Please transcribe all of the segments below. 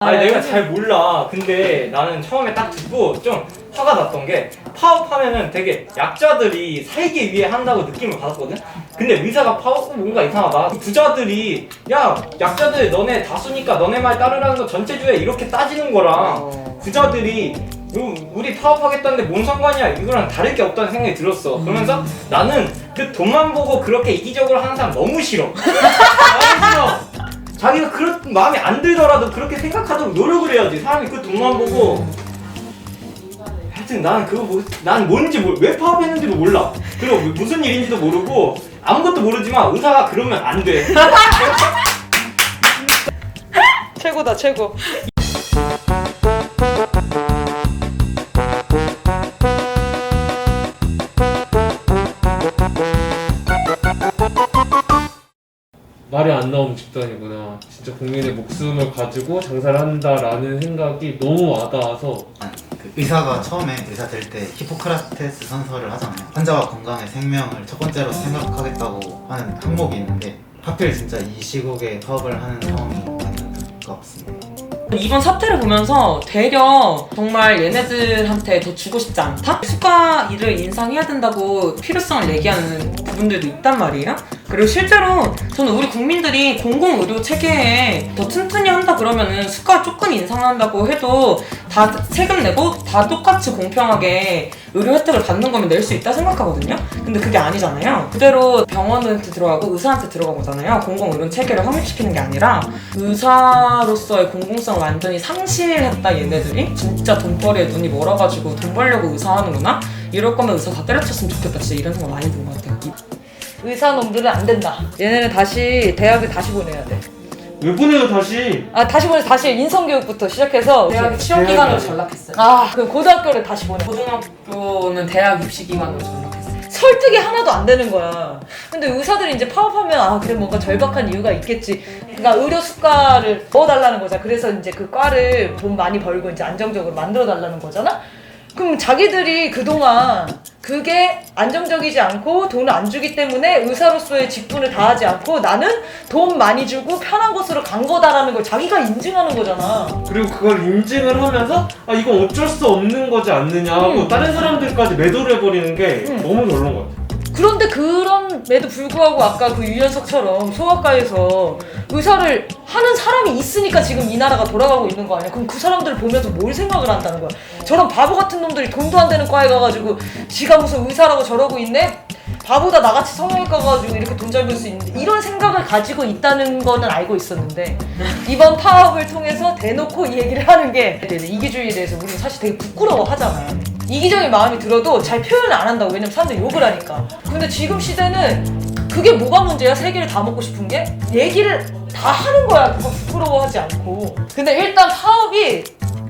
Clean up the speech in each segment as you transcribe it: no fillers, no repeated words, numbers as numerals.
아니 내가 잘 몰라. 근데 나는 처음에 딱 듣고 좀 화가 났던 게 파업하면은 되게 약자들이 살기 위해 한다고 느낌을 받았거든? 근데 의사가 파업 뭔가 이상하다. 부자들이 야 약자들 너네 다수니까 너네 말 따르라는 거 전체주의에 이렇게 따지는 거랑 부자들이 우리 파업하겠다는데 뭔 상관이야 이거랑 다를 게 없다는 생각이 들었어. 그러면서 나는 그 돈만 보고 그렇게 이기적으로 하는 사람 너무 싫어. 너무 싫어. 자기가 그런 마음에 안 들더라도 그렇게 생각하도록 노력을 해야지. 사람이 그 돈만 보고. 하여튼 나는 그거 난 뭔지 왜 파업했는지도 몰라. 그리고 무슨 일인지도 모르고 아무것도 모르지만 의사가 그러면 안 돼. 최고다 최고. 말이 안 나오는 집단이구나. 진짜 국민의 목숨을 가지고 장사를 한다라는 생각이 너무 와닿아서. 그 의사가 처음에 의사 될 때 히포크라테스 선서를 하잖아요. 환자와 건강의 생명을 첫 번째로 생각하겠다고 하는 항목이 있는데 하필 진짜 이 시국에 파업을 하는 상황이 맞는 것 같습니다. 이번 사태를 보면서 되려 정말 얘네들한테 더 주고 싶지 않다? 수가 일을 인상해야 된다고 필요성을 얘기하는 부분들도 있단 말이에요. 그리고 실제로 저는 우리 국민들이 공공의료 체계에 더 튼튼히 한다 그러면은 수가 조금 인상한다고 해도 다 세금 내고 다 똑같이 공평하게 의료 혜택을 받는 거면 낼 수 있다 생각하거든요. 근데 그게 아니잖아요. 그대로 병원한테 들어가고 의사한테 들어간 거잖아요. 공공의료 체계를 확립시키는 게 아니라 의사로서의 공공성을 완전히 상실했다 얘네들이. 진짜 돈벌이에 눈이 멀어가지고 돈 벌려고 의사 하는구나? 이럴 거면 의사 다 때려쳤으면 좋겠다. 진짜 이런 생각 많이 든 것 같아요. 의사놈들은 안 된다. 얘네는 다시 대학을 다시 보내야 돼. 왜 보내요 다시? 다시 보내서 다시 인성교육부터 시작해서 대학이 취업기관으로 전락했어요. 그럼 고등학교를 다시 보내. 고등학교는 대학 입시기관으로 전락했어요. 설득이 하나도 안 되는 거야. 근데 의사들이 이제 파업하면 그래 뭔가 절박한 이유가 있겠지. 그러니까 의료 수가를 넣어달라는 거잖아. 그래서 이제 그 과를 돈 많이 벌고 이제 안정적으로 만들어 달라는 거잖아. 그럼 자기들이 그동안 그게 안정적이지 않고 돈을 안 주기 때문에 의사로서의 직분을 다하지 않고 나는 돈 많이 주고 편한 곳으로 간 거다라는 걸 자기가 인증하는 거잖아. 그리고 그걸 인증을 하면서 이건 어쩔 수 없는 거지 않느냐 하고 다른 사람들까지 매도를 해버리는 게 너무 별로인 것 같아. 그런데 그런에도 불구하고 아까 그 유연석처럼 소아과에서 의사를 하는 사람이 있으니까 지금 이 나라가 돌아가고 있는 거 아니야? 그럼 그 사람들을 보면서 뭘 생각을 한다는 거야? 저런 바보 같은 놈들이 돈도 안 되는 과에 가가지고 지가 무슨 의사라고 저러고 있네? 바보다 나같이 성형외과 가가지고 이렇게 돈 잘 벌 수 있는데 이런 생각을 가지고 있다는 거는 알고 있었는데 이번 파업을 통해서 대놓고 이 얘기를 하는 게 이기주의에 대해서 우리는 사실 되게 부끄러워 하잖아요. 이기적인 마음이 들어도 잘 표현을 안 한다고. 왜냐면 사람들이 욕을 하니까. 근데 지금 시대는 그게 뭐가 문제야? 세 개를 다 먹고 싶은 게? 얘기를 다 하는 거야. 그거 부끄러워하지 않고. 근데 일단 파업이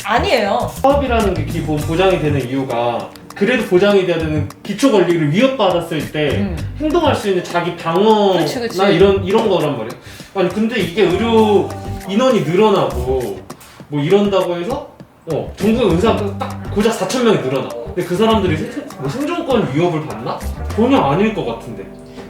아니에요. 파업이라는 게 기본 보장이 되는 이유가 그래도 보장이 돼야 되는 기초 권리를 위협받았을 때 행동할 수 있는 자기 방어나 그치. 이런 거란 말이야. 아니 근데 이게 의료 인원이 늘어나고 뭐 이런다고 해서 전국 의사가 딱 고작 4,000명이 늘어나. 근데 그 사람들이 생존권 위협을 받나? 전혀 아닐 것 같은데.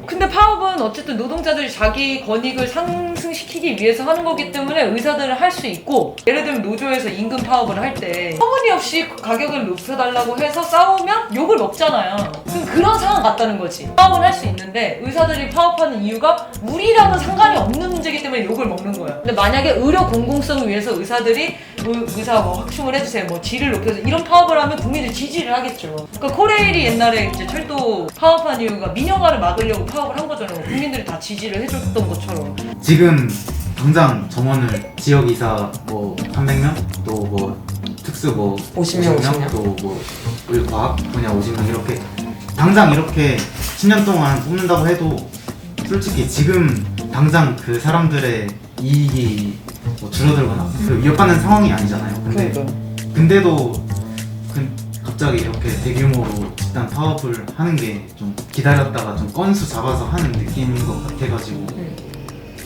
근데 파업은 어쨌든 노동자들이 자기 권익을 상승시키기 위해서 하는 거기 때문에 의사들은 할 수 있고, 예를 들면 노조에서 임금 파업을 할 때 터무니없이 가격을 높여달라고 해서 싸우면 욕을 먹잖아요. 그럼 그런 상황 같다는 거지. 파업을 할 수 있는데 의사들이 파업하는 이유가 우리랑은 상관이 없는 문제이기 때문에 욕을 먹는 거야. 근데 만약에 의료 공공성을 위해서 의사들이 의사 확충을 해주세요, 질을 높여서 이런 파업을 하면 국민들이 지지를 하겠죠. 그러니까 코레일이 옛날에 이제 철도 파업한 이유가 민영화를 막으려고 파업을 한 거잖아요. 국민들이 다 지지를 해줬던 것처럼. 지금 당장 정원을 지역이사 300명 또 특수 50명 또 우리 과학 분야 50명 이렇게 당장 이렇게 10년 동안 뽑는다고 해도 솔직히 지금 당장 그 사람들의 이익이 줄어들거나 위협받는 상황이 아니잖아요. 근데도 갑자기 이렇게 대규모로 집단 파업을 하는 게 좀 기다렸다가 좀 건수 잡아서 하는 느낌인 것 같아가지고.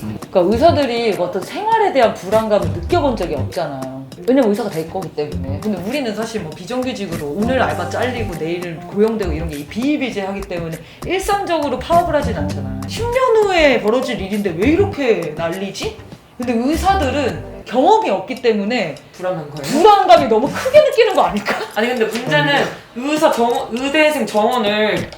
그러니까 의사들이 어떤 생활에 대한 불안감을 느껴본 적이 없잖아요. 왜냐면 의사가 될 거기 때문에. 근데 우리는 사실 비정규직으로 오늘 알바 잘리고 내일 고용되고 이런 게 비일비재하기 때문에 일상적으로 파업을 하진 않잖아요. 10년 후에 벌어질 일인데 왜 이렇게 난리지? 근데 의사들은 경험이 없기 때문에 불안한 거예요? 불안감이 너무 크게 느끼는 거 아닐까? 아니 근데 문제는 의대생 정원을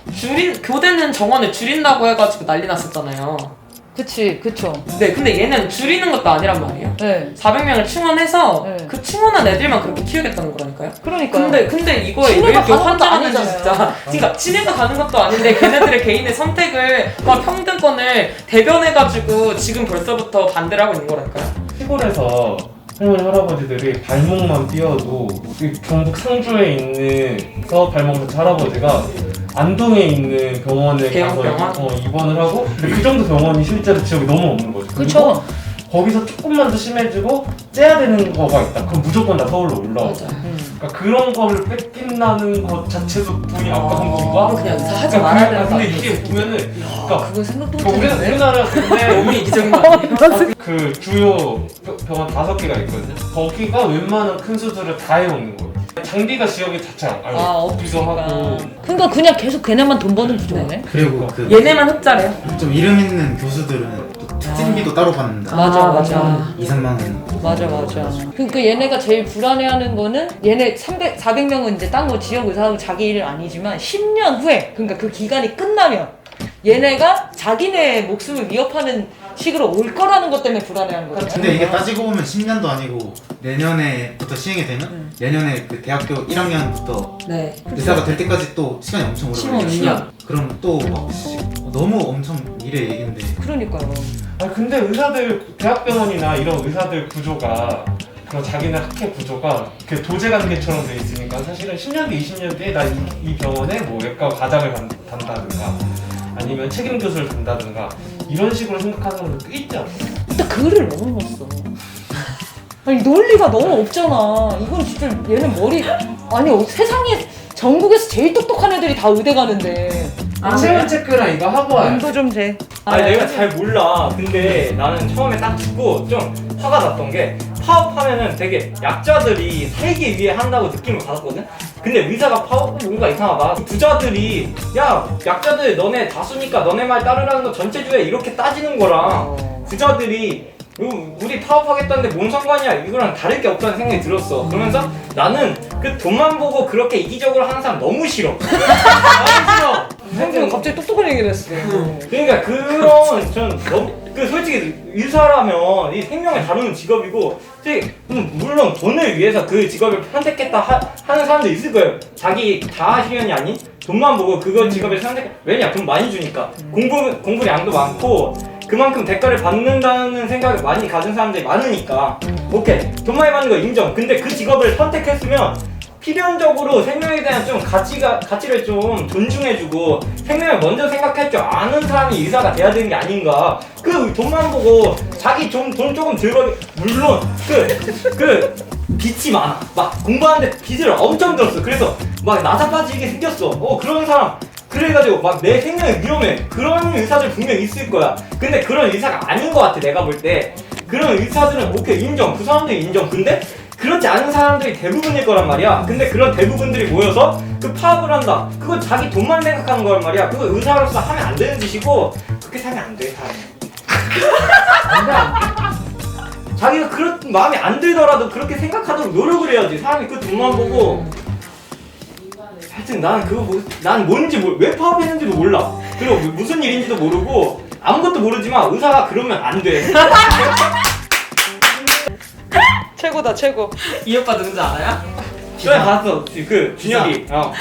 교대는 정원을 줄인다고 해가지고 난리 났었잖아요. 그쵸. 네, 근데 얘는 줄이는 것도 아니란 말이에요. 네. 400명을 충원해서 네. 그 충원한 애들만 그렇게 키우겠다는 거라니까요. 그러니까요. 근데 이거에 왜 친해가 이렇게 가는 것도 환장하는지 아니잖아요. 진짜. 그러니까 친해가 가는 것도 아닌데 걔네들의 개인의 선택과 평등권을 대변해가지고 지금 벌써부터 반대를 하고 있는 거라니까요. 시골에서 할머니 할아버지들이 발목만 띄어도 이 경북 상주에 있는 발목 다친 할아버지가 안동에 있는 병원에 대형 가서 병원? 입원을 하고 근데 그 정도 병원이 실제로 지역에 너무 없는 거죠. 그쵸. 거기서 조금만 더 심해지고 째야 되는 거가 있다. 그럼 무조건 다 서울로 올라오죠. 맞아요. 그러니까 그런 거를 뺏긴다는 것 자체도 돈이 아까운 건가? 그냥 하지 말아야 되는 거 근데 아니에요? 이게 보면은 그러니까 그거 생각도 그러니까 못했는데. 우리나라 근데 너무 이기적인 거 아니에요? 그 주요 병원 5개가 있거든요. 거기가 웬만한 큰 수술을 다 해놓는 거예요. 장비가 지역에 자체 없기도 하고. 그러니까 그냥 계속 걔네만 돈 버는 구조네. 그리고 그 얘네만 흑자래요. 좀 이름 있는 교수들은 또 특진비도 따로 받는다. 맞아. 2, 3만 원. 맞아. 그러니까 얘네가 제일 불안해하는 거는 얘네 400명은 이제 딴 거 지역 의사하고 자기 일 아니지만 10년 후에 그러니까 그 기간이 끝나면 얘네가 자기네 목숨을 위협하는 식으로 올 거라는 것 때문에 불안해하는 거죠. 근데 이게 따지고 보면 10년도 아니고 내년에부터 시행이 되면 내년에 그 대학교 1학년부터 네. 의사가 될 때까지 또 시간이 엄청 오래 걸리죠. 15년. 그럼 또 막 너무 엄청 미래 얘긴데. 그러니까요. 근데 의사들 대학병원이나 이런 의사들 구조가 그런 자기네 학회 구조가 그 도제관계처럼 돼 있으니까 사실은 10년 뒤, 20년 뒤에 나 이 병원에 뭐 외과 과장을 단다든가 아니면 책임 교수를 단다든가 이런 식으로 생각하는 사람들 꽤 있지 않아요? 일단 글을 너무 못 써. 아니 논리가 너무 없잖아. 이건 진짜 얘는 아니 세상에 전국에서 제일 똑똑한 애들이 다 의대 가는데. 체온 체크랑 이거 하고 와요. 운도 좀 돼. 아니 내가 잘 몰라. 근데 나는 처음에 딱 듣고 좀 화가 났던 게 파업하면은 되게 약자들이 살기 위해 한다고 느낌을 받았거든? 근데 의사가 파업 뭔가 이상하다. 부자들이 야 약자들 너네 다수니까 너네 말 따르라는 거 전체주의에 이렇게 따지는 거랑 부자들이 우리 파업하겠다는데 뭔 상관이야 이거랑 다를 게 없다는 생각이 들었어. 그러면서 나는 그 돈만 보고 그렇게 이기적으로 하는 사람 너무 싫어. 너무 싫어. 형도 갑자기 똑똑한 얘기를 했어. 그러니까 그 솔직히 의사라면 이 생명을 다루는 직업이고 물론 돈을 위해서 그 직업을 선택했다 하는 사람도 있을 거예요. 자기 자아실현이 아닌 돈만 보고 그거 직업을 왜냐 돈 많이 주니까 공부량도 많고 그만큼 대가를 받는다는 생각을 많이 가진 사람들이 많으니까 오케이 돈 많이 받는 거 인정. 근데 그 직업을 선택했으면 필연적으로 생명에 대한 좀 가치를 좀 존중해주고 생명을 먼저 생각할 줄 아는 사람이 의사가 돼야 되는 게 아닌가. 그 돈만 보고 자기 돈 조금 들어 물론 그 빚이 많아. 막 공부하는데 빚을 엄청 들었어. 그래서 막 나사빠지게 생겼어. 그런 사람 그래가지고 막 내 생명이 위험해. 그런 의사들 분명 있을 거야. 근데 그런 의사가 아닌 것 같아 내가 볼 때. 그런 의사들은 오케이 인정. 그 사람들이 인정. 근데 그렇지 않은 사람들이 대부분일 거란 말이야. 근데 그런 대부분들이 모여서 그 파업을 한다. 그건 자기 돈만 생각하는 거란 말이야. 그거 의사로서 하면 안 되는 짓이고 그렇게 살면 안 돼, 사람이. 자기가 그런 마음이 안 들더라도 그렇게 생각하도록 노력을 해야지. 사람이 그 돈만 보고. 하여튼 난 뭔지 왜 파업했는지도 몰라. 그리고 무슨 일인지도 모르고 아무것도 모르지만 의사가 그러면 안 돼. 최고다 최고. 이 오빠 누군지 알아요? 전에 봤어. 그 준혁이. 그럼.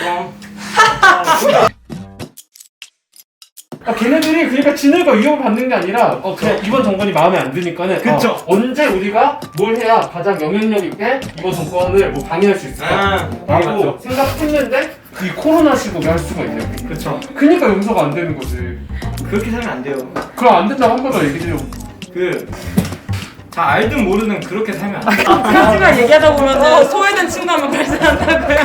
걔네들이 그러니까 진흙과 위협을 받는 게 아니라 그냥 이번 정권이 마음에 안 드니까는 그쵸. 언제 우리가 뭘 해야 가장 영향력 있게 이번 정권을 뭐 방해할 수 있을까 라고 생각했는데 이 코로나 시국에 할 수가 있냐. 그쵸. 그니까 용서가 안 되는 거지. 그렇게 살면 안 돼요. 그럼 안 된다고 한 번 더 얘기해요. 다 알든 모르든 그렇게 살면 안 돼. 하지만 얘기하다 보면 소외된 친구 한명 발생한다고요.